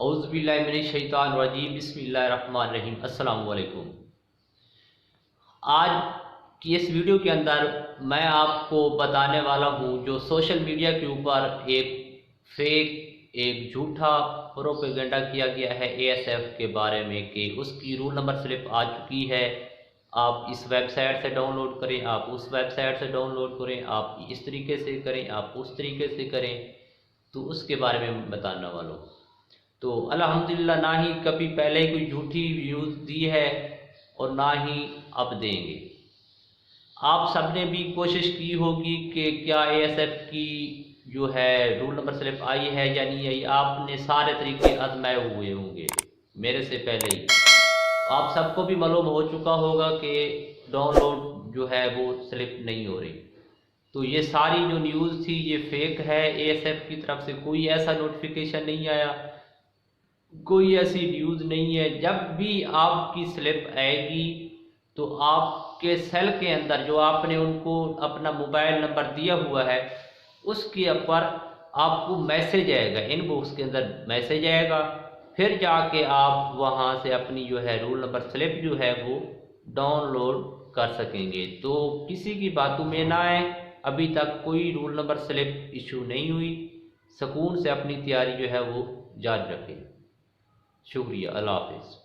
औज़ुबिल्लाहिमिनश्शैतानिर्रजीम बिस्मिल्लाहिर्रहमानिर्रहीम। अस्सलामु अलैकुम। आज की इस वीडियो के अंदर मैं आपको बताने वाला हूँ जो सोशल मीडिया के ऊपर एक झूठा प्रोपेगेंडा किया गया है एएसएफ के बारे में कि उसकी रूल नंबर स्लिप आ चुकी है, आप इस वेबसाइट से डाउनलोड करें, आप उस वेबसाइट से डाउनलोड करें, आप इस तरीके से करें, आप उस तरीके से करें। तो उसके बारे में बताने वाला हूँ। तो अल्हम्दुलिल्लाह ना ही कभी पहले कोई झूठी न्यूज़ दी है और ना ही अब देंगे। आप सबने भी कोशिश की होगी कि क्या एएसएफ की जो है रूल नंबर स्लिप आई है या नहीं आई। आपने सारे तरीके आजमाए हुए होंगे मेरे से पहले ही। आप सबको भी मालूम हो चुका होगा कि डाउनलोड जो है वो स्लिप नहीं हो रही। तो ये सारी जो न्यूज़ थी ये फेक है। एएसएफ की तरफ से कोई ऐसा नोटिफिकेशन नहीं आया, कोई ऐसी न्यूज़ नहीं है। जब भी आपकी स्लिप आएगी तो आपके सेल के अंदर जो आपने उनको अपना मोबाइल नंबर दिया हुआ है उसके ऊपर आपको मैसेज आएगा, इनबॉक्स के अंदर मैसेज आएगा। फिर जाके आप वहाँ से अपनी जो है रूल नंबर स्लिप जो है वो डाउनलोड कर सकेंगे। तो किसी की बातों में ना आए, अभी तक कोई रूल नंबर स्लिप इशू नहीं हुई। सुकून से अपनी तैयारी जो है वो जारी रखें। शुक्रिया, अल्लाह हाफिज़।